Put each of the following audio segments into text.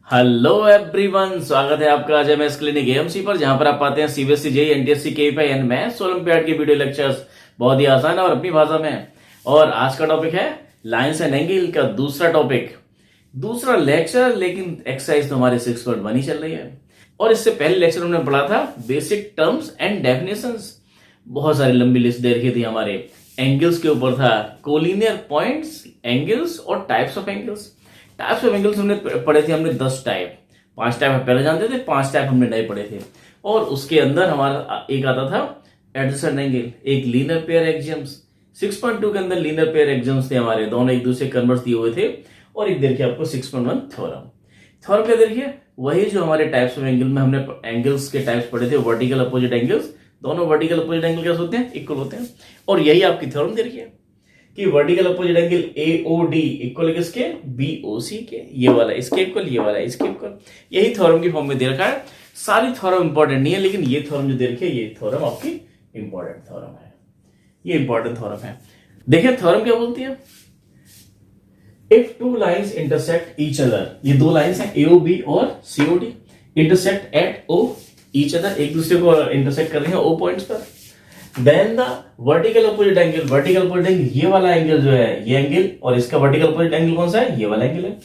Hello everyone, स्वागत है आपका आज एमएस क्लिनिक एएमसी पर, जहां पर आप पाते हैं CBSE JEE NTSC KEFI and maths olympiad के वीडियो लेक्चर्स बहुत ही आसान है और अपनी भाषा में। और आज का टॉपिक है लाइन्स एंड एंगल का दूसरा टॉपिक, दूसरा लेक्चर। लेकिन एक्सरसाइज तो हमारे 6.1 ही चल रही है। और इससे पहले लेक्चर हमने पढ़ा था बेसिक टर्म्स एंड डेफिनेशंस। बहुत सारी लंबी लिस्ट दे रखी थी हमारे एंगल्स के ऊपर, था कोलिनियर पॉइंट्स, एंगल्स और types of angles. Types of angles हमने पढ़े थे, हमने 10 टाइप, 5 टाइप पहले जानते थे, 5 टाइप हमने नए पढ़े थे। और उसके अंदर हमारा एक आता था एडजेसेंट एंगल, एक लीनियर पेयर एक्सियम्स। 6.2 के अंदर लीनियर पेयर एक्सियम्स थे हमारे, दोनों एक दूसरे कन्वर्स दिए हुए थे। और एक देखिए आपको 6.1 थ्योरम। थ्योरम क्या देखिए, वही जो हमारे टाइप्स ऑफ एंगल में हमने एंगल्स के टाइप्स पढ़े थे, वर्टिकल अपोजिट एंगल्स। दोनों वर्टिकल अपोजिट एंगल क्या होते हैं? इक्वल होते हैं। और यही आपकी थ्योरम देखिए कि vertical opposite angle AOD equal किसके? बीओसी के। ये वाला इसके इक्वल, ये वाला इसके इक्वल। यही थ्योरम की फॉर्म में दे रखा है। सारी थ्योरम इंपॉर्टेंट नहीं है, लेकिन ये थ्योरम जो दे रखी है, ये थ्योरम आपकी इंपॉर्टेंट थ्योरम है। ये इंपॉर्टेंट थ्योरम है। देखिए थ्योरम क्या बोलती है, if two lines intersect each other, ये दो लाइन्स हैं एओबी और COD, intersect at O each other, एक दूसरे को इंटरसेक्ट कर रहे हैं ओ पॉइंट्स पर, then the vertical opposite angle, vertical opposite angle ये वाला एंगल जो है, ये एंगल, और इसका वर्टिकल अपोजिट एंगल कौन सा है? ये वाला एंगल है।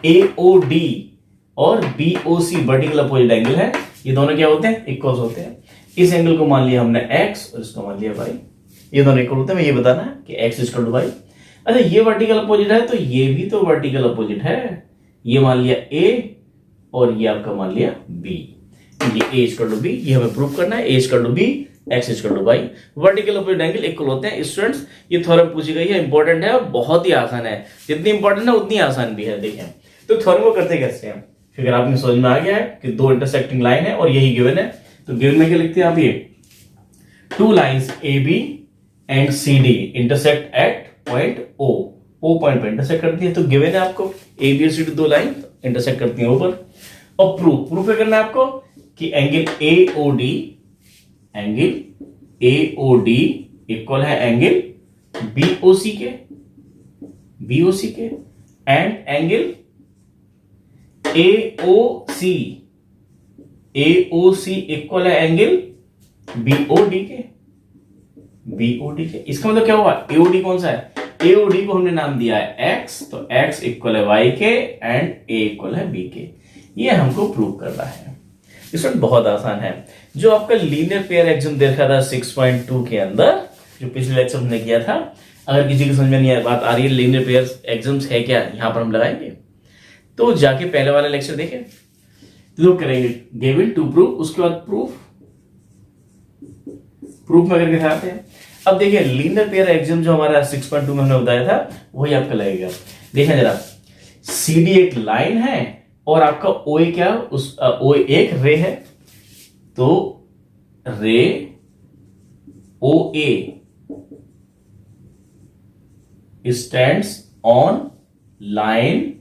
एओडी और बीओसी वर्टिकल अपोजिट एंगल है। ये दोनों क्या होते हैं? इक्वल्स होते हैं। इस एंगल को मान लिया हमने x और इसको मान लिया y। ये दोनों इक्वल होते हैं। मैं ये बताना है कि x इक्वल टू y। अच्छा, ये वर्टिकल अपोजिट है तो ये भी तो वर्टिकल अपोजिट है। ये मान लिया a और ये आपका मान लिया b। ये a इक्वल टू b, ये हमें प्रूव करना है। a equal to b, x equal to y। Vertical opposite angle equal होते हैं। स्टूडेंट्स, ये थ्योरम पूछी गई है, इंपॉर्टेंट है और बहुत ही आसान है। जितनी इंपॉर्टेंट है उतनी आसान भी है। देखें तो थ्योरम को करते कैसे हैं, फिगर आपने समझ में आ गया है कि दो इंटरसेक्टिंग लाइन है और यही गिवन है। तो गिवन में क्या लिखते हैं आप? ये two lines AB and CD intersect at point O point पर इंटरसेक्ट करती है। तो गिवन है आपको AB और CD दो लाइन इंटरसेक्ट करती हैं ऊपर। और प्रूफ क्या करना है आपको कि एंगल AOD इक्वल है एंगल BOC के, एंड एंगल AOC इक्वल है एंगल BOD के। इसका मतलब क्या हुआ? AOD कौन सा है? AOD को हमने नाम दिया है X, तो X इक्वल है Y के एंड A इक्वल है B के। ये हमको प्रूव करना है। इसमें बहुत आसान है। जो आपका लीनियर पेयर एक्सियम देखा था 6.2 के अंदर, जो पिछले लेक्चर हमने किया था, अगर किसी की समझ में नहीं बात आ रही है लीनियर पेयर एक्सियम्स है क्या, यहां पर हम लगाएंगे, तो जाके पहले वाला लेक्चर देखें, लोग करेंगे गिवन टू प्रूव, उसके बाद प्रूफ में करके दिखाते हैं। अब देखिए लीनियर पेयर एक्सियम जो हमारा 6.2 में हमने बताया था, वही आपका लगेगा। देखिए जरा, CD एक लाइन है और आपका OA क्या? उस OA एक रे है, तो रे OA stands on line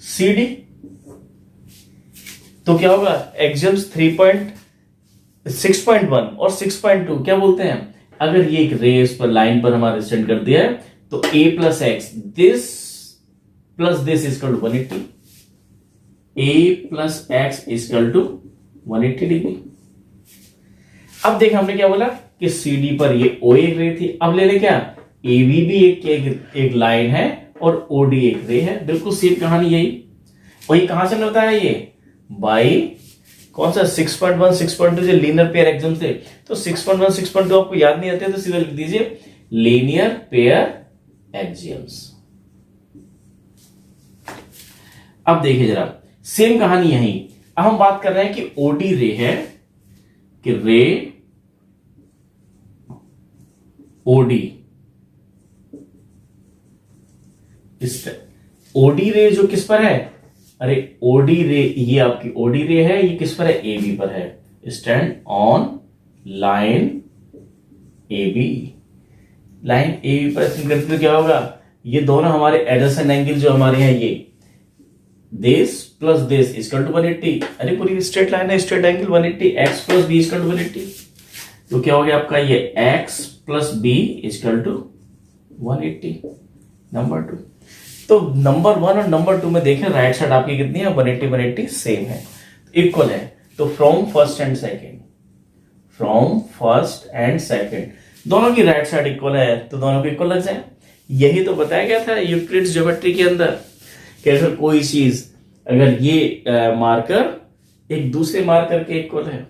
CD। तो क्या होगा? एक्सियम्स 6.1 और 6.2 क्या बोलते हैं? अगर ये एक रे इस पर लाइन पर हमारा स्टैंड कर दिया है, तो A plus x, this plus this equal to 180। A plus x equal to 180 degree. अब देख हमने क्या बोला कि CD पर ये OA एक रे थी। अब ले ले क्या, AB भी एक लाइन है और OD एक रे है। बिल्कुल सेम कहानी यही। वही कहां से हमने बताया? ये बाई कौन सा 6.1 6.2 जो लीनियर पेयर एक्सियम थे। तो 6.1 6.2 आपको याद नहीं आते तो सीधा लिख दीजिए लीनियर पेयर एक्सियम्स। अब देखिए जरा, सेम कहानी यही। अब हम बात कर रहे हैं कि OD रे है, कि रे OD रे जो किस पर है? अरे OD रे, ये आपकी OD रे है, ये किस पर है? AB पर है। Stand on line AB, line AB पर स्टैंड करते तो क्या होगा? ये दोनों हमारे एडजेसेंट एंगल जो हमारे हैं, ये this plus this equal to 180। अरे पूरी स्ट्रेट लाइन है, straight angle 180, x plus B equal to 180। तो क्या हो गया आपका? ये x plus B equal to 180। Number 2। तो नंबर 1 और नंबर 2 में देखें राइट साइड आपकी कितनी है 180 180 सेम है, इक्वल है। तो फ्रॉम फर्स्ट एंड सेकेंड दोनों की राइट साइड इक्वल है, तो दोनों को इक्वल लग जाए। यही तो बताया गया था यूक्लिड्स ज्योमेट्री के अंदर कि अगर कोई चीज, अगर ये मार्कर एक दूसरे मार्कर के इक्वल है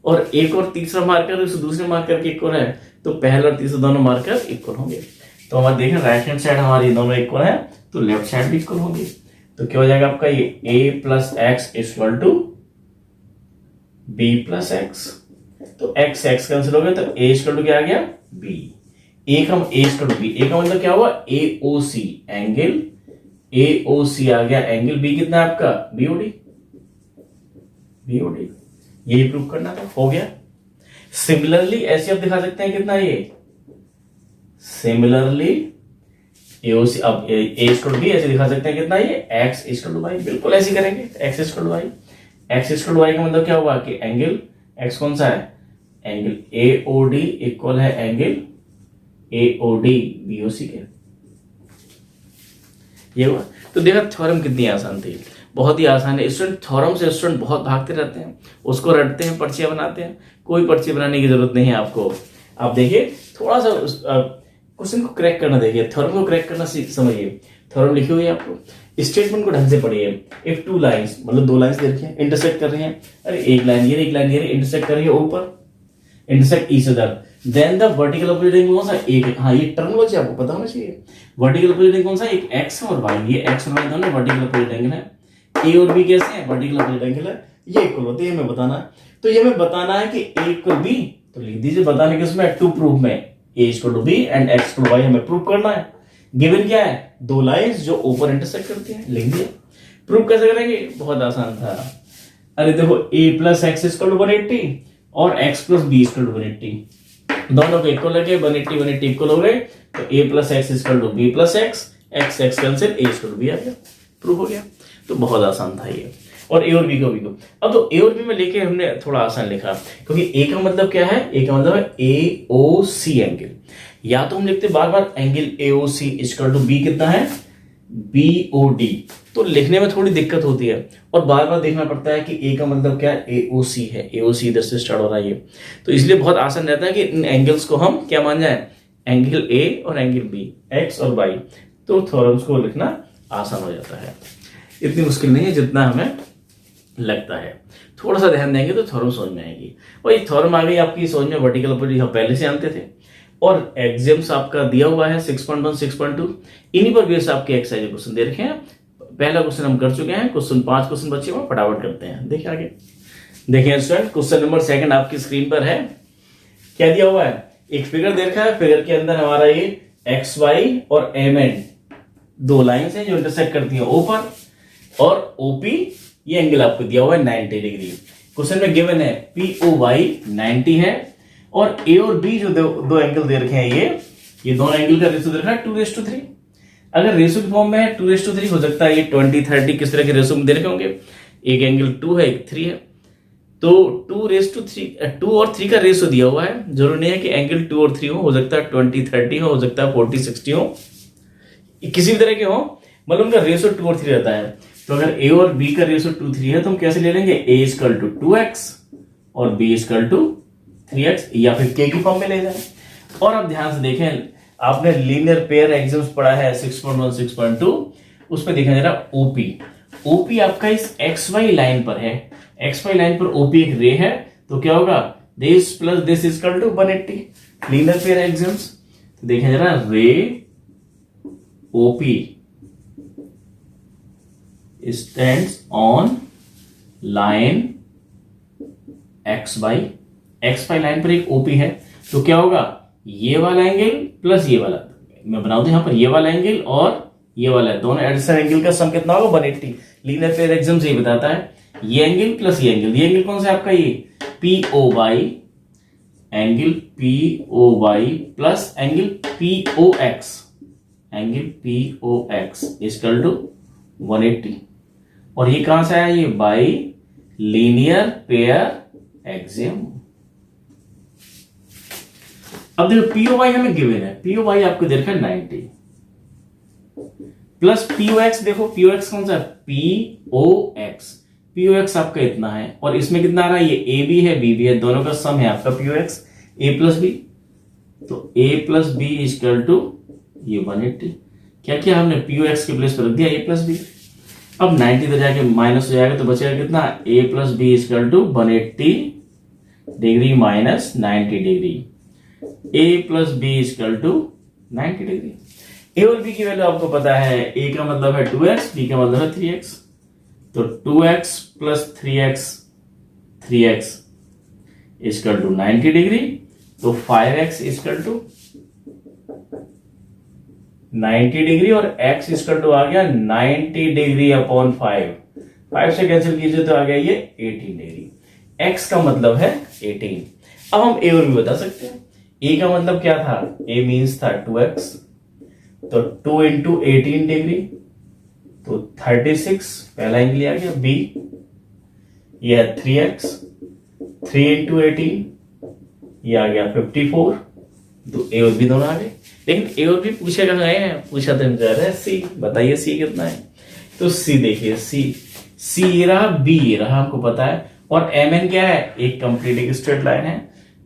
और एक और तीसरा मार्कर उस दूसरे मार्कर के इक्वल है, तो पहला और तीसरा दोनों मार्कर इक्वल होंगे। तो हमारे देखें राइट हैंड साइड हमारी दोनों इक्वल है, तो लेफ्ट साइड भी इक्वल होगी। तो क्या हो जाएगा आपका ये a plus x equal to b plus x. तो x कैंसिल हो गया, तो a इक्वल टू क्या आ गया b। a equal to b, a का मतलब क्या हुआ AOC, एंगल AOC आ गया, एंगल b कितना है आपका BOD। यही प्रूव करना था, हो गया। सिमिलरली ऐसे आप दिखा सकते हैं कितना ये, सिमिलरली AOC अब a इक्वल टू b ऐसे दिखा सकते हैं कितना ये x इक्वल टू y। बिल्कुल ऐसे करेंगे, x equal to y। x equal to y का मतलब क्या हुआ कि एंगल x कौन सा है, एंगल AOD इक्वल है एंगल AOD BOC के। ये हुआ। तो देखा थ्योरम कितनी आसान थी, बहुत ही आसान है। स्टूडेंट थ्योरम से स्टूडेंट बहुत भागते रहते हैं, उसको रटते हैं, पर्चियां बनाते हैं। कोई पर्ची बनाने की जरूरत नहीं है आपको। आप देखिए थोड़ा सा क्वेश्चन को क्रैक करना, देखिए थ्योरम को क्रैक करना समझिए। थ्योरम लिखी हुई है आपको, स्टेटमेंट को ढंग से पढ़िए। इफ टू लाइंस, मतलब दो लाइंस दे रखी हैं, इंटरसेक्ट कर रही हैं, अरे एक लाइन ये एक लाइन ये इंटरसेक्ट कर रही है ऊपर, intersect each other, then the vertical opposite angle कौन सा, एक, हाँ ये टर्मिनोलॉजी आपको पता होना चाहिए। वर्टिकल ऑपोजिट एंगल कौन सा, एक एक्स और वाई, ये एक्स और वाई दोनों वर्टिकल ऑपोजिट एंगल है। ए और बी कैसे हैं, वर्टिकल ऑपोजिट एंगल है, ये इक्वल होते हैं, हमें बताना है। तो ये हमें बताना है कि ए इक्वल बी, तो लिख दीजिए बताने के उसमें टू प्रूफ में A equal to B and X equal to Y हमें प्रूफ करना है। गिवन क्या है, दो लाइंस जो ऊपर इंटरसेक्ट करती हैं, लिख दिया। प्रूफ कैसे करेंगे, बहुत आसान था। अरे देखो A plus x equal to 180 और x plus B equal to 180, दोनों को इक्वल लगे, 180 इक्वल हो गए, तो A plus x equal to B plus X, X cancel, A equal to B आ गया, प्रूफ हो गया। तो बहुत आसान था ये, और ए और बी को भी को अब तो ए और बी में लेके हमने थोड़ा आसान लिखा, क्योंकि ए का मतलब क्या है, ए का मतलब है AOC एंगल। या तो हम लिखते बार बार angle AOC equal to B कितना है BOD, तो लिखने में थोड़ी दिक्कत होती है और बार बार देखना पड़ता है कि ए का मतलब क्या है, AOC है, AOC इधर से स्टार्ट हो रहा है ये। तो इसलिए बहुत आसान रहता है कि इन एंगल्स को हम क्या मान जाए, एंगल A और एंगल B, एक्स और वाई, तो थ्योरम्स को लिखना आसान हो जाता है। इतनी मुश्किल नहीं है जितना हमें लगता है, थोड़ा सा ध्यान देंगे तो थ्योरम समझ में आएगी। और ये थ्योरम आ गई आपकी समझ में, वर्टिकल ऑपोजिट हम पहले से जानते थे, और एग्जाम्स आपका दिया हुआ है 6.1 6.2, इन्हीं पर बेस आपके एक्सरसाइज क्वेश्चन दे रखे हैं। पहला क्वेश्चन हम कर चुके हैं, क्वेश्चन 5 क्वेश्चन बचे हुए, फटाफट करते हैं। देखिए आगे, देखिए स्टूडेंट क्वेश्चन नंबर 2 आपकी स्क्रीन पर है। क्या दिया हुआ है, एक फिगर दे रखा है, फिगर के अंदर हमारा ये एक्स वाई और MN दो लाइंस हैं जो इंटरसेक्ट करती हैं ऊपर, और OP ये एंगल आपको दिया हुआ है 90 डिग्री। क्वेश्चन में गिवन है POY 90 है, और A और B जो दो एंगल दे रखे हैं, ये दोनों एंगल का रेशो दे रखा है 2:3। अगर रेशो के फॉर्म में है 2:3, हो सकता है ये 20-30 किस तरह के रेशो में दे रखे होंगे, एक एंगल 2 है एक 3 है, तो 2 और 3 का रेशो दिया हुआ है। जरूरी नहीं है कि एंगल 2 और 3 हो सकता है 20-30 हो सकता है 40-60 हो, किसी भी तरह के हो, मतलब उनका रेशो 2 और 3 रहता है। तो अगर A और B का रेशो 2:3 है, तो हम कैसे ले लेंगे, A इक्वल टू 2x और B इक्वल टू 3x, या फिर K की फॉर्म में ले जाए। और आप ध्यान से देखें, आपने लीनियर पेयर एग्जाम्स पढ़ा है 6.1 6.2, उसमें देखा जा रहा OP आपका इस XY लाइन पर है, XY लाइन पर OP एक रे है, तो क्या होगा, this plus this equal to 180। Linear pair axioms तो देखा जा रहा रे OP stands on line XY line पर एक OP है, तो क्या होगा, ये वाला एंगल प्लस ये वाला, मैं बना दूं यहां पर ये वाला एंगल और ये वाला है, दोनों एडिशनल एंगल का सम कितना होगा 180। लीनियर पेयर एग्जाम से ये बताता है, ये एंगल प्लस ये एंगल कौन सा है आपका, ये POY, angle POY plus angle POX equal to 180। और ये कहां से आया, ये बाई लीनियर पेयर एग्जाम। अब देखो POY हमें गिवन है, POY आपको दे रखा है 90, प्लस पीओएक्स, देखो पीओएक्स कौन सा है, पीओएक्स, पीओएक्स आपका इतना है और इसमें कितना आ रहा है, ये ए भी है बी भी है, दोनों का सम है आपका पीओएक्स ए प्लस बी। तो A plus B equal to ये 180। क्या किया हमने, पीओएक्स के प्लेस पर रख दिया ए प्लस बी। अब 90 इधर जाके माइनस हो जाएगा तो बचेगा कितना, A plus B equal to 180 degree minus 90 degree, A plus B equal to 90 degree. A और बी की वैल्यू आपको पता है, ए का मतलब है 2x, बी का मतलब है 3x। तो 2x plus 3x equal to 90 degree, तो 5x इक्वल टू 90 डिग्री और x इक्वल टू आ गया 90 डिग्री अपॉन 5 से कैंसिल कीजिए तो आ गया ये 18 डिग्री। x का मतलब है 18। अब हम a और b बता सकते हैं। a का मतलब क्या था, a मीन्स था 2x, तो 2 इंटू 18 डिग्री तो 36 पहला एंगल आ गया। b यह है 3x, 3 इंटू 18 ये आ गया 54। तो ए और बी दोनों आ गए, लेकिन ए और बी पूछे कहाँ गए हैं, पूछा तो हम कह रहे हैं सी, बताइए सी कितना है। तो सी देखिए, सी ये रहा, बी ये रहा, आपको पता है। और एम एन क्या है, एक कंप्लीट एक स्ट्रेट लाइन है,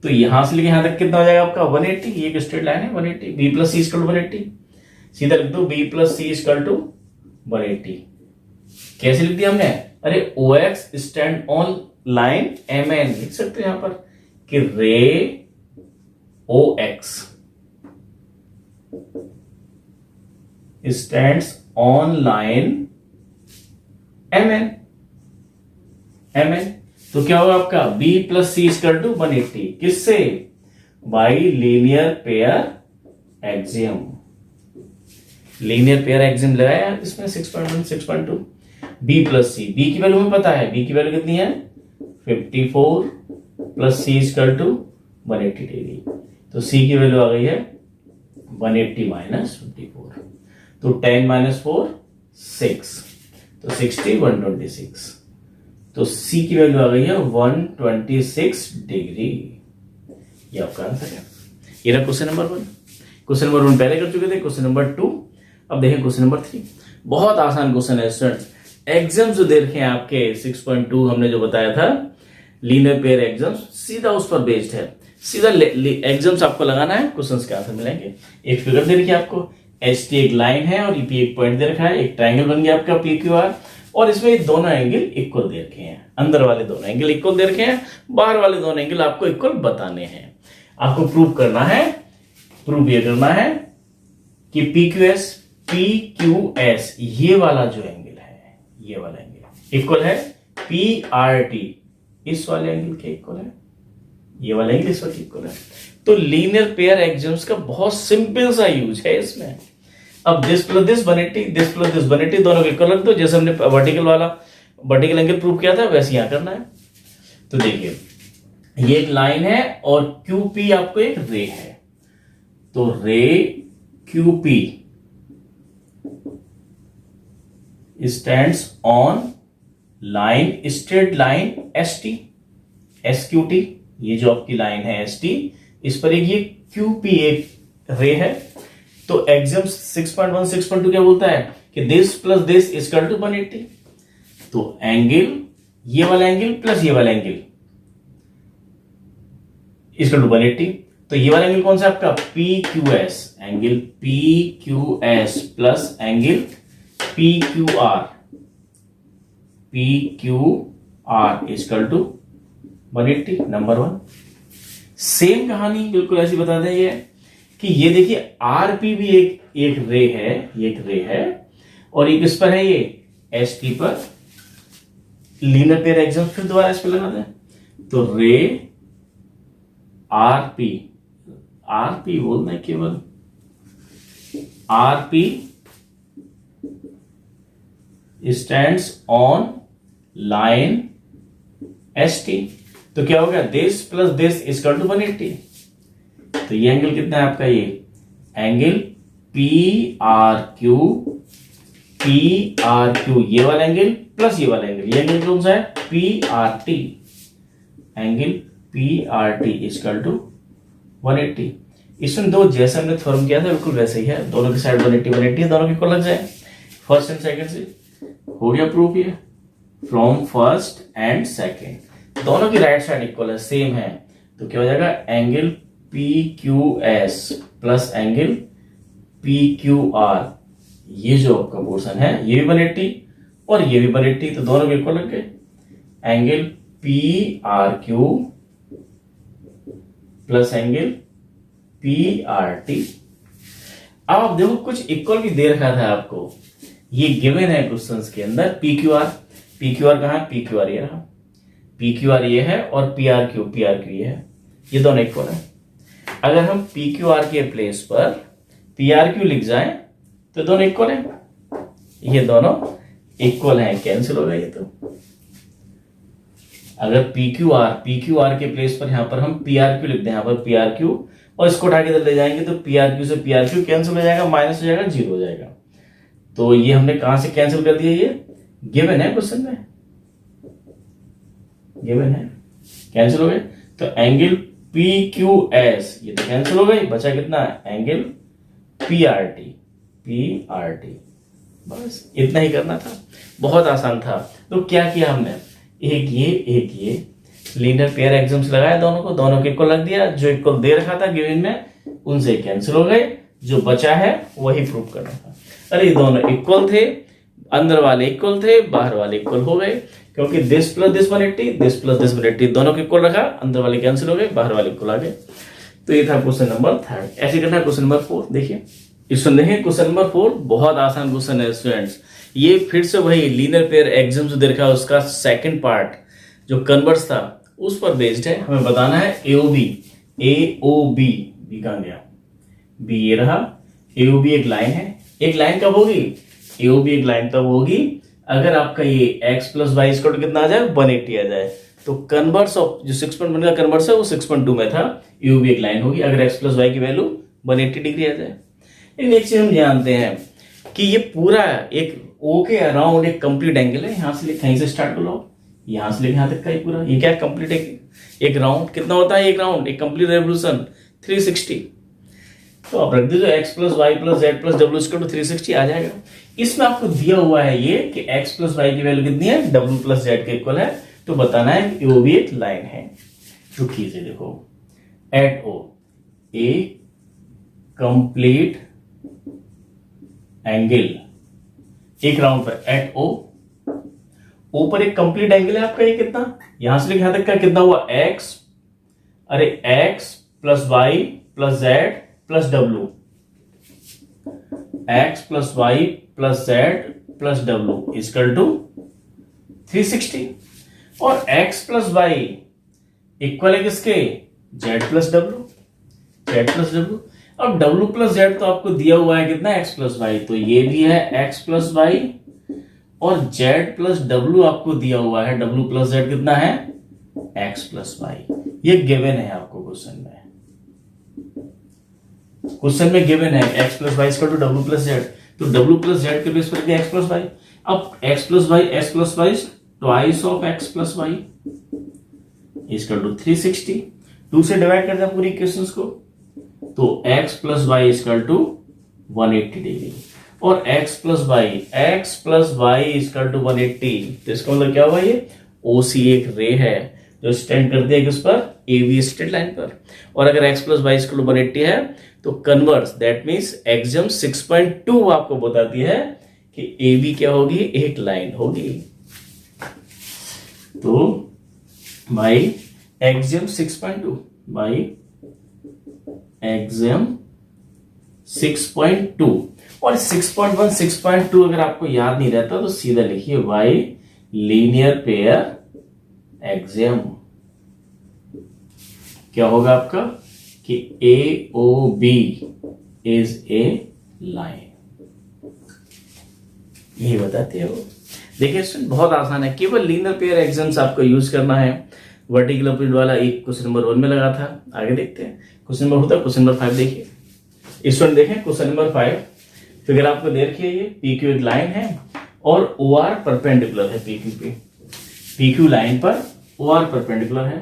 तो यहां से लेके यहां तक कितना हो जाएगा आपका 180, ये एक स्ट्रेट लाइन है 180। B plus C equal to 180, सीधा लिख दो B plus C equal to 180। कैसे लिख दिया हमने, अरे O X stand on line M N, लिख सकते हो यहां पर कि ray O X stands on line mn। तो क्या होगा आपका b plus C equal to 180, किससे, by linear pair axiom. Linear pair axiom लगाया इसमें 6.1 6.2। b प्लस सी, b की वैल्यू हमें पता है, b की वैल्यू कितनी है 54 plus C equal to 180 degree. तो c की वैल्यू आ गई है 180 माइनस 54, तो 10 माइनस 4 6, तो 60 126। तो C की वैल्यू आ गई है 126 डिग्री। ये आपका आंसर है। ये रहा क्वेश्चन नंबर 1। क्वेश्चन नंबर 1 पहले कर चुके थे, क्वेश्चन नंबर 2। अब देखें क्वेश्चन नंबर 3। बहुत आसान क्वेश्चन है स्टूडेंट्स। एग्जाम्स जो दे रखे हैं आपके 6.2 हमने जो बताया था लीनियर पेयर एग्जाम्स, सीधा उस पर बेस्ड है। सीधा एग्जाम्स आपको लगाना है, क्वेश्चंस के आंसर मिलेंगे। एक फिगर दे रखी है आपको, एच टी एक लाइन है और ईपी एक पॉइंट दे रखा है, एक ट्राइंगल बन गया आपका पी क्यू आर, और इसमें ये दोनों एंगल इक्वल दे रखे हैं। अंदर वाले दोनों एंगल इक्वल दे रखे हैं, बाहर वाले दोनों एंगल आपको इक्वल बताने हैं। आपको प्रूव करना है, प्रूव ये करना है कि पी क्यू एस ये वाला जो एंगल है, ये वाला एंगल इक्वल है पी आर टी इस वाले एंगल के इक्वल है, ये वाला एंगल इस वाले इक्वल है। तो लीनियर पेयर एग्जाम्स का बहुत सिंपल सा यूज है इसमें। अब this plus this 180, this plus this 180 दोनों के इक्वल रख दो, जैसे हमने वर्टिकल एंगल प्रूव किया था वैसे यहां करना है। तो देखिए ये एक लाइन है और QP आपको एक रे है, तो रे QP stands on line straight line ST SQT, ये जो आपकी लाइन है ST, इस पर एक ये QP एक रे है। तो एग्जाम 6.1 6.2 क्या बोलता है कि this plus this equal to 180। तो एंगल ये वाला एंगल प्लस ये वाला एंगल इक्वल टू 180। तो ये वाला एंगल कौन सा आपका PQS, angle PQS plus angle PQR equal to 180, number 1। Same कहानी बिल्कुल ऐसी बता दें ये कि ये देखिए आरपी भी एक रे है, ये एक रे है, और एक इस पर है ये एसटी पर। लीनियर पेयर एग्जाम फिर दोबारा इस पर लगा दें, तो रे आरपी बोलना है केवल, RP stands on line ST. तो क्या हो गया, this plus this equal to 180। तो ये एंगल कितना है आपका, ये एंगल PRQ, ये वाला एंगल प्लस ये वाला एंगल, ये एंगल कौन सा है PRT, angle PRT equal to 180। इसमें दो जैसे हमने थ्योरम किया था बिल्कुल वैसे ही है, दोनों की साइड 180 दोनों के इक्वल लग जाए। फर्स्ट एंड सेकंड से। हो गया प्रूफ ये, फ्रॉम फर्स्ट एंड सेकंड दोनों की राइट साइड इक्वल है, सेम है, तो क्या हो जाएगा angle P Q S plus angle P Q R, ये जो आपका पोर्शन है ये भी 180 और ये भी 180, तो दोनों के इक्वल लग गए। Angle P R Q plus angle P R T. अब आप देखो कुछ इक्वल भी दे रखा था आपको, ये गिवन है क्वेश्चंस के अंदर पी क्यू आर कहां है, पी क्यू आर ये रहा, पी क्यू आर ये है और पी आर क्यू ये है, ये दोनों इक्वल है। अगर हम पी क्यू आर के प्लेस पर पी आर क्यू लिख जाएं तो दोनों इक्वल है, ये दोनों इक्वल हैं, कैंसिल हो गया ये। तो अगर पी क्यू आर के प्लेस पर यहां पर हम पी आर क्यू लिख दें, यहां पर पी आर क्यू और इसको उठा के इधर ले जाएंगे तो पी आर क्यू से पी आर क्यू कैंसिल हो जाएगा, माइनस हो जाएगा, 0 हो जाएगा। तो ये हमने कहां से कैंसिल कर दिया, ये गिवन है क्वेश्चन में, गिवन है, कैंसिल हो गए। तो एंगल पी क्यू एस ये तो कैंसिल हो गई, बचा कितना एंगल पी आर टी, बस इतना ही करना था, बहुत आसान था। तो क्या किया हमने, एक ये लीनियर पेयर एग्जाम्स लगाया दोनों को, दोनों के इक्वल रख दिया, जो इक्वल दे रखा था गिवन में उनसे कैंसिल हो गए, जो बचा है वही प्रूफ करना था। अरे दोनों इक्वल थे, अंदर वाले इक्वल थे, बाहर वाले इक्वल हो गए, क्योंकि this plus this 180, this plus this 180 दोनों के इक्वल रखा, अंदर वाले कैंसिल हो गए, बाहर वाले इक्वल आ गए। तो ये था क्वेश्चन नंबर 3। ऐसे करना है क्वेश्चन नंबर 4। देखिए इसमें देखें, क्वेश्चन नंबर 4 बहुत आसान क्वेश्चन है स्टूडेंट्स। ये फिर से वही लीनियर पेयर एग्जाम जो दे रखा है उसका सेकंड पार्ट जो कन्वर्स था उस पर बेस्ड है। हमें बताना है एओबी बी कहां गया, बी ये रहा, एओबी एक लाइन है। एक लाइन कब होगी, एओबी एक लाइन तब होगी अगर आपका ये x प्लस वाई स्क्वायर कितना आ जाए, 180 आ जाए। तो कन्वर्स ऑफ जो 6.1 का कन्वर्स है वो 6.2 में था, एओबी एक लाइन होगी अगर x प्लस वाई की वैल्यू 180 डिग्री आ जाए। एक चीज हम जानते हैं कि ये पूरा एक O के अराउंड एक कंप्लीट एंगल है। यहां से कहीं से स्टार्ट कर लो, यहां से लेके यहां तक का ही पूरा, ये क्या कंप्लीट एक राउंड कितना होता है, एक राउंड एक कंप्लीट रेवोल्यूशन 360। तो आप रख दीजिए x plus Y plus Z plus W square 360 आ जाएगा। इसमें आपको दिया हुआ है ये कि x प्लस वाई की वैल्यू कितनी है, डब्ल्यू प्लस जेड के इक्वल है। तो बताना है कि वो भी एक लाइन है। जो कीजिए देखो, एट ओ ए कंप्लीट एंगल, एक राउंड पर एट ओ पर एक कंप्लीट एंगल है आपका, ये कितना, यहां से लेकर यहां तक का कितना हुआ x, अरे x plus Y plus Z plus W, x plus Y plus Z plus W equal to 360। और x प्लस वाई इक्वल है किसके, z प्लस डब्ल्यू। अब w प्लस जेड तो आपको दिया हुआ है कितना, x प्लस वाई, तो ये भी है x प्लस वाई, और z प्लस डब्ल्यू आपको दिया हुआ है, w प्लस जेड कितना है, x प्लस वाई। ये गिवन है आपको क्वेश्चन में गिवन है x plus Y equal to w plus Z. तो w प्लस जेड के बेस पर क्या, x प्लस वाई। अब x plus Y twice of x plus Y equal to 360। 2 से डिवाइड कर दें पूरी इक्वेशंस को, तो x plus Y equal to 180 degree, और x plus Y equal to 180। तो इसका मतलब क्या हुआ, ये OC एक रे है जो स्टैंड करती है किस पर, AB स्ट्रेट लाइन पर। और अगर x plus Y equal to 180 है तो कन्वर्स, दैट मीन्स एक्सियम 6.2 आपको बताती है कि AB क्या होगी, एक लाइन होगी। तो बाई एक्सियम 6.2 बाई एक्सियम 6.2, और 6.1 6.2 अगर आपको याद नहीं रहता तो सीधा लिखिए बाई लीनियर पेयर एक्सियम। क्या होगा आपका कि AOB इज ए लाइन, यही बताते हो। देखिए स्टूडेंट बहुत आसान है, केवल लीनियर पेयर एग्जाम्स आपको यूज करना है। वर्टिकल अपील वाला एक क्वेश्चन नंबर 1 में लगा था, आगे देखते हैं क्वेश्चन नंबर होता है। क्वेश्चन नंबर 5 देखिए स्टूडेंट, देखें क्वेश्चन नंबर 5 फिगर आपको दे रखी है, ये PQ एक लाइन है और OR परपेंडिकुलर है PQ पे। PQ लाइन पर OR परपेंडिकुलर है,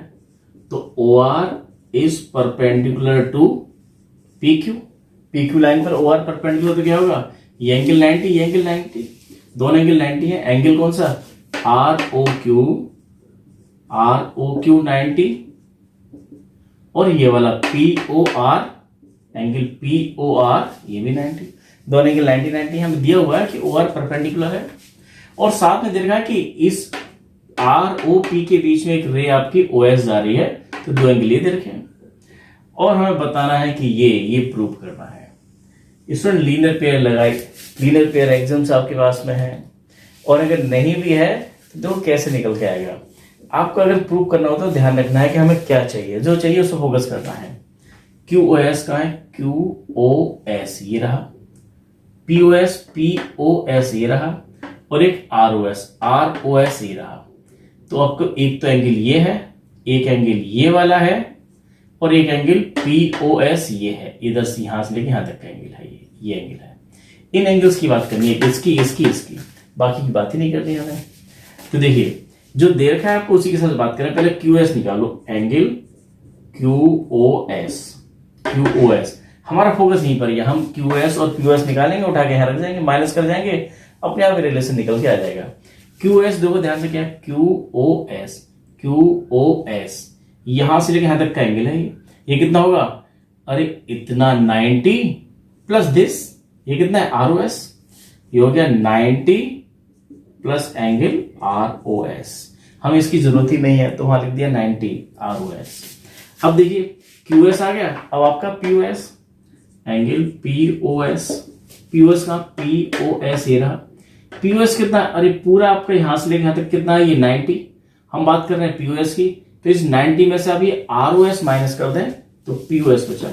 तो OR is perpendicular to PQ। PQ line पर OR परपेंडिकुलर तो क्या होगा, ये एंगल 90, ये एंगल 90, दोनों एंगल 90 है। एंगल कौन सा? ROQ 90 और ये वाला POR, एंगल POR ये भी 90। दोनों एंगल 90 90 हमें दिया हुआ है कि OR परपेंडिकुलर है और साथ में दे रखा है कि इस ROP के बीच में एक रे आपकी OS जा रही है, तो दो एंगल ये दे रखे हैं और हमें बताना है कि ये प्रूव करना है। स्टूडेंट लीनियर पेयर लगाई, लीनियर पेयर एग्जाम्स आपके पास में है और अगर नहीं भी है तो देखो कैसे निकल के आएगा। आपको अगर प्रूव करना हो तो ध्यान रखना है कि हमें क्या चाहिए, जो चाहिए उसको फोकस करना है। QoS कहाँ है? QoS ये रहा, POS ये रहा और एक ROS ये रहा। तो आपको एक तो एंगल ये है, एक एंगल ये वाला है और एक एंगल POS ये है। इधर से यहां से लेके यहां तक का एंगल है, ये एंगल है। इन एंगल्स की बात करनी है, इसकी बाकी की बात ही नहीं करनी हमें। तो देखिए जो दे रखा है आपको उसी के साथ बात करें। पहले QoS निकालो, एंगल QoS हमारा फोकस यहीं पर है। हम QoS और POS निकालेंगे, उठा के यहां रख जाएंगे, माइनस कर जाएंगे, अपने आप रिलेशन निकल के आ जाएगा। QoS देखो ध्यान से क्या है, QoS यहां से लेके यहां तक का एंगल है। ये कितना होगा? अरे इतना 90 प्लस दिस, ये कितना है? ROS। ये हो गया 90 प्लस एंगल ROS। हम इसकी जरूरत ही नहीं है तो वहां लिख दिया 90 ROS। अब देखिए QoS आ गया, अब आपका POS, एंगल POS का POS ये रहा। POS कितना? अरे पूरा आपका यहां से लेकर यहां तक कितना है? ये 90। हम बात कर रहे हैं POS की, तो इस 90 में से अभी ROS माइनस कर दें तो POS बचा।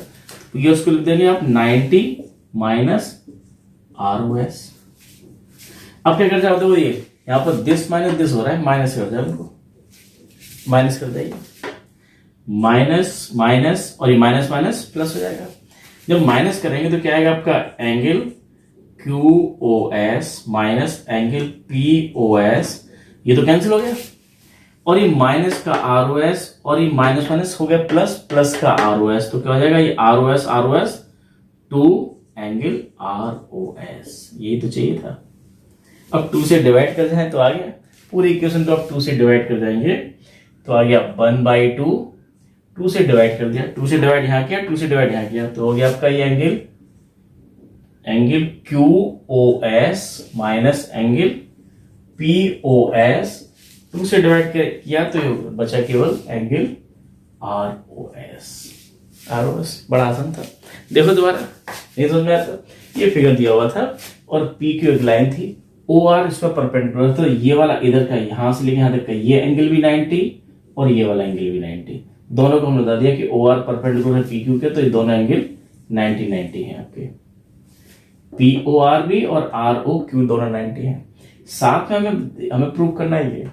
POS को लिख देंगे आप 90 माइनस ROS। अब क्या कर जाओ? देखो ये यहां पर दिस माइनस दिस हो रहा है, माइनस कर जाओ, इनको माइनस कर देंगे, माइनस माइनस और ये माइनस माइनस प्लस हो जाएगा। जब माइनस करेंगे तो क्या आएगा आपका? Angle QoS minus angle POS, ये तो कैंसिल हो गया और ये माइनस का ROS और ये माइनस माइनस हो गया प्लस, प्लस का ROS, तो क्या हो जाएगा? ये ROS 2 एंगल ROS। यही तो चाहिए था। अब 2 से डिवाइड कर जाए तो आ गया, पूरी इक्वेशन को आप 2 से डिवाइड कर जाएंगे तो आ गया 1/2। 2 से डिवाइड कर दिया, 2 से डिवाइड यहां किया, 2 से डिवाइड यहां किया, तो हो गया आपका ये angle QoS minus angle POS। 2 से डिवाइड किया तो बचा केवल एंगल ROS। बड़ा आसान था। देखो दोबारा, नहीं समझ में आता? ये फिगर दिया हुआ था और P की एक लाइन थी, OR इस पर परपेंडिकुलर, तो ये वाला इधर का यहां से लेके यहां तक का ये एंगल भी 90 और ये वाला एंगल भी 90। दोनों को हमने बता दिया कि OR परपेंडिकुलर है PQ के, तो ये दोनों एंगल 90 90 हैं आपके। POR भी और ROQ दोनों 90 हैं। साथ में हमें प्रूव करना है ये,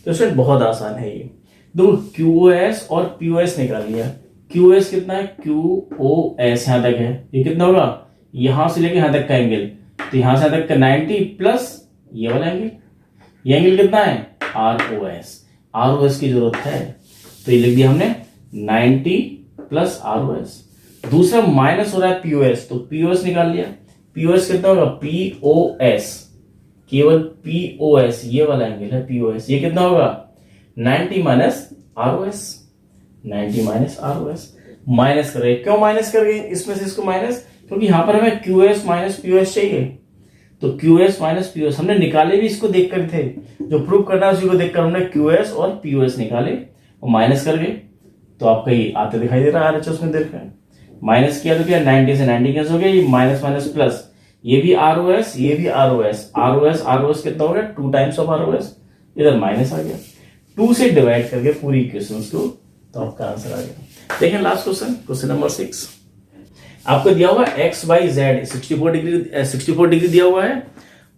तो इसमें बहुत आसान है ये। दो QoS और POS निकाल लिया। QoS कितना है? QoS यहां तक है, ये कितना होगा? यहां से लेके यहां तक का एंगल, तो यहां से यहां तक का 90 प्लस ये वाला एंगल, ये एंगल कितना है? ROS की जरूरत है तो ये लिख दिया हमने 90 प्लस ROS। दूसरा माइनस हो रहा है POS, तो POS निकाल लिया। POS कितना होगा? POS, केवल POS ये वाला एंगल है POS, ये कितना होगा? 90 minus ROS। 90 minus ROS minus कर रहे, क्यों माइनस कर गए इसमें से इसको माइनस? क्योंकि यहां पर हमें QoS माइनस POS चाहिए, तो QoS माइनस POS हमने निकाले भी इसको देखकर थे, जो प्रूव करना है उसी को देखकर हमने QoS और POS निकाले और माइनस कर गए, तो आपका ये आते दिखाई दे रहा है RHS में देख रहे हैं। माइनस किया तो क्या 90 से 90 कैंसिल हो गया, ये माइनस माइनस प्लस, ये भी ROS ये भी ROS कितना हो गया? 2 टाइम्स ऑफ ROS, इधर माइनस आ गया। 2 से डिवाइड करके पूरी इक्वेशंस को, तो आपका आंसर आ गया। देखें लास्ट क्वेश्चन नंबर 6। आपको दिया हुआ XYZ 64 डिग्री दिया हुआ है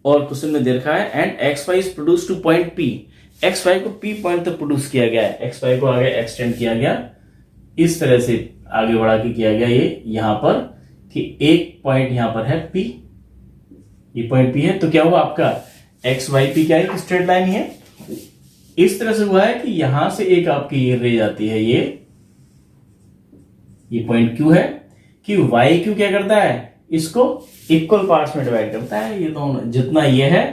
और क्वेश्चन में दे रखा है and XY is produce two point P। XY को P पॉइंट तक प्रोड्यूस किया गया है, XY को आगे एक्सटेंड किया गया, इस तरह से आगे बढ़ा के किया गया ये यहां पर कि एक पॉइंट यहां पर है P, ये पॉइंट P है, तो क्या हुआ आपका XYP क्या है? स्ट्रेट लाइन है। इस तरह से हुआ है कि यहां से एक आपकी ये रे जाती है, ये पॉइंट Q है कि YQ क्या करता है? इसको इक्वल पार्ट्स में डिवाइड करता है, ये दोनों जितना ये है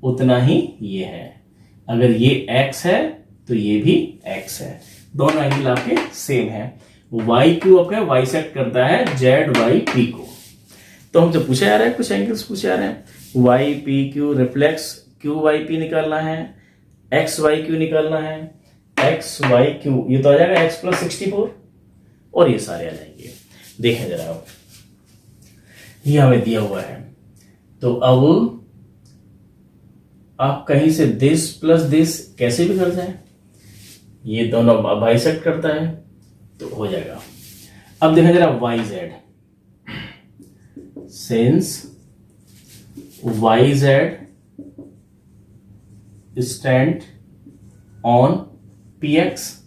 उतना ही ये है। अगर ये x है तो ये भी x है, दोनों एंगल आपके सेम है। वाई क्यू आपका बाइसेक्ट करता है जेड वाई पी को। तो हमसे पूछा जा रहा है, कुछ एंगल्स पूछे जा रहे हैं, Y P Q reflex Q Y P निकालना है, एक्स वाई क्यू निकालना है, एक्स वाई क्यू ये तो आ जाएगा x प्लस 64 और ये सारे आ जाएंगे। देखें जरा आप, ये हमें दिया हुआ है, तो अब आप कहीं से दिस प्लस दिस कैसे भी कर जाए, ये दोनों बाइसेक्ट करता है तो हो जाएगा। अब देखें जरा Y Z, since Y Z stand on P X,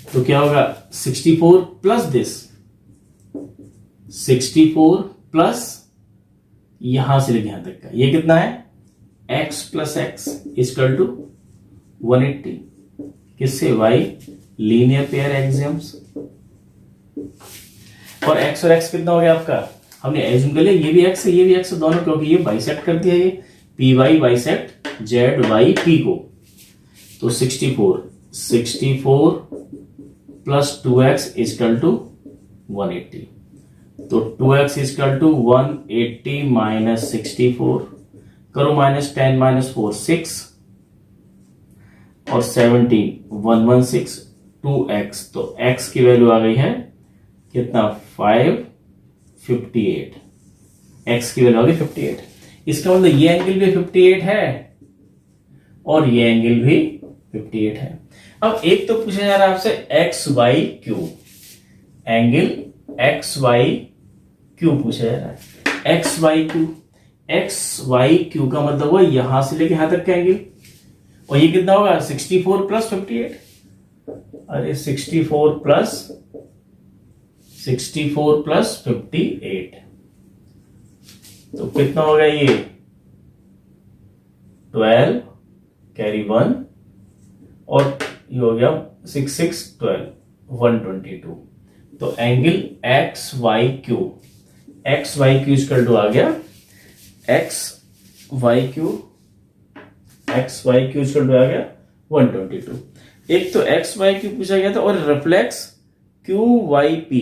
तो क्या होगा 64 प्लस दिस, 64 प्लस यहां से लेके यहां तक का ये कितना है x plus x equal to 180, किससे y लीनियर पेयर एक्सियम्स। और x और x कितना हो गया आपका, हमने एज्यूम कर लिया ये भी x है ये भी x है दोनों, क्योंकि ये बाइसेक्ट कर दिया, ये P Y bisect Z Y P को। तो 64 प्लस 2x इक्वल टू 180, तो 2x इक्वल टू 180 माइनस 64, करो माइनस 10 माइनस 4 6 और 17 116 2x, तो x की वैल्यू आ गई है कितना 558, x की वैल्यू आ गई 58। इसका मतलब ये एंगल भी 58 है और ये एंगल भी 58 है। अब एक तो पूछा जा रहा है आपसे X Y Q, angle X Y Q पूछा जा रहा है, एक्स वाई क्यू का मतलब हुआ यहां से लेके यहां तक का एंगल, और ये कितना होगा 64 प्लस 58, अरे 64 प्लस 58, तो कितना होगा ये 12 कैरी 1 और ये हो गया 6 6 12 122। तो angle X Y Q equal to आ गया X Y Q equal to आ गया 122। एक तो एक्स वाई क्यू पूछा गया था, और रिफ्लेक्स क्यू वाई पी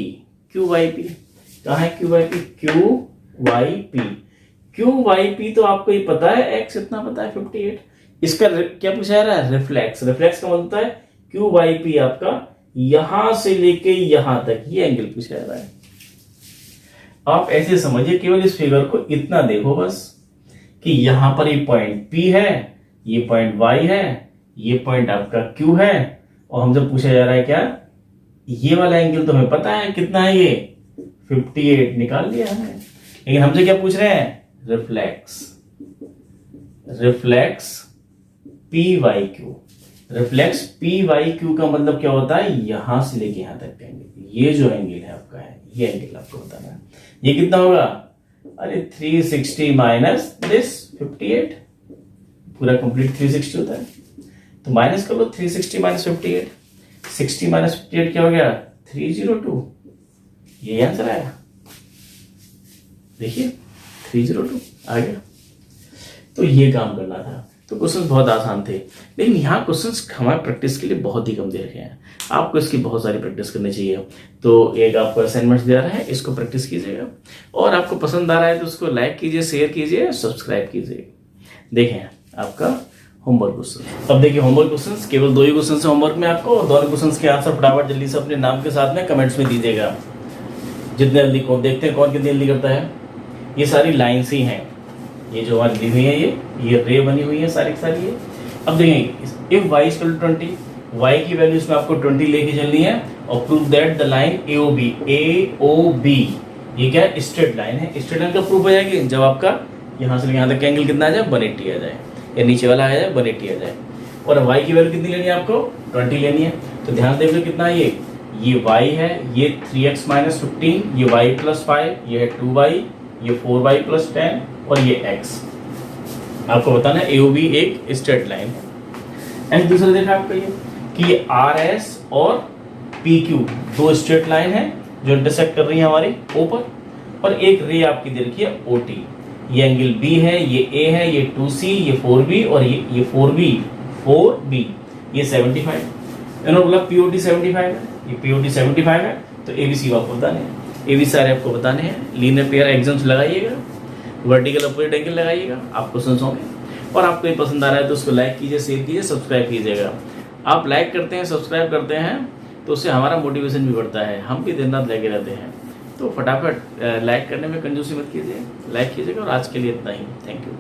कहा है, क्यू वाई पी तो आपको ये पता है, एक्स इतना पता है 58। इसका क्या पूछा जा रहा है, रिफ्लेक्स का मतलब होता है क्यू वाई पी आपका यहां से लेके यहां तक ये एंगल पूछा जा रहा है। आप ऐसे समझिए, केवल इस फिगर को इतना देखो बस कि यहां पर ये पॉइंट P है, ये पॉइंट Y है, ये पॉइंट आपका Q है, और हमसे पूछा जा रहा है क्या, ये वाला एंगल तो हमें पता है कितना है, ये 58 निकाल लिया हमने, लेकिन हमसे क्या पूछ रहे हैं, रिफ्लेक्स पी वाई क्यू का मतलब क्या होता है, यहां से लेके यहां तक का एंगल, ये जो एंगल है आपका है, ये एंगल आपको बताना है, ये कितना होगा, अरे 360 माइनस दिस 58, पूरा कंप्लीट 360 होता है, तो माइनस कर लो 360 माइनस 58, 60 माइनस 58 क्या हो गया 302, ये आंसर आया, देखिए 302 आ गया। तो ये काम करना था, तो क्वेश्चंस बहुत आसान थे, लेकिन यहाँ क्वेश्चंस हमारे प्रैक्टिस के लिए बहुत ही कम दे रखे हैं, आपको इसकी बहुत सारी प्रैक्टिस करनी चाहिए। तो एक आपको असाइनमेंट दे रहा है, इसको प्रैक्टिस कीजिएगा, और आपको पसंद आ रहा है तो उसको लाइक कीजिए, शेयर कीजिए, सब्सक्राइब कीजिए। देखें आपका होमवर्क क्वेश्चन, अब देखिए होमवर्क क्वेश्चन, केवल 2 ही क्वेश्चन है होमवर्क में आपको, और दोनों क्वेश्चन के आंसर फटाफट जल्दी से अपने नाम के साथ में कमेंट्स में दीजिएगा, जितने जल्दी को देखते हैं कौन कितनी जल्दी करता है। ये सारी लाइन्स ही हैं, ये जो हमारी दी हुई है, ये रे बनी हुई है सारी की सारी। ये अब देखेंगे if y equal to 20, y की वैल्यू इसमें आपको 20 लेके चलनी है, और prove that the line AOB ये क्या है, स्ट्रेट लाइन है। स्ट्रेट लाइन का प्रूफ हो जाएगी जब आपका यहाँ से यहाँ तक एंगल कितना आ जाए 180 आ जाए, या नीचे वाला आ जाए 180 आ जाए, और y की वैल्यू कितनी लेनी है आपको 20 लेनी है। तो ध्यान देखो कितना है, ये y है, ये 3x माइनस 15, ये y प्लस 5, ये है 2y, ये 4y प्लस 10, और ये x। आपको बताना है AOB एक स्ट्रेट लाइन है। एंड दूसरा देखा आपका ये कि ये RS और PQ 2 स्ट्रेट लाइन है जो इंटरसेक्ट कर रही है हमारी O पर, और एक रे आपकी दे रखी है OT। ये एंगल बी है, ये ए है, ये 2C, ये 4B और ये 4B, ये 75। इन्होंने बोला POD 75 है, ये POD 75 है, तो ABC आपको बताने हैं, ABC सारे आपको बताने हैं। लीनियर पेयर एग्जाम्स लगाइएगा, वर्टिकल अपोजिट एंगल लगाइएगा, आप क्वेश्चन होंगे। और आपको ये पसंद आ रहा है तो उसको लाइक कीजिए, शेयर कीजिए, सब्सक्राइब कीजिएगा। आप लाइक करते हैं, सब्सक्राइब करते हैं तो उससे हमारा मोटिवेशन भी बढ़ता है, हम भी दिन रात लगे रहते हैं। तो फटाफट लाइक करने में कंजूसी मत कीजिए, लाइक कीजिएगा। और आज के लिए इतना ही, थैंक यू।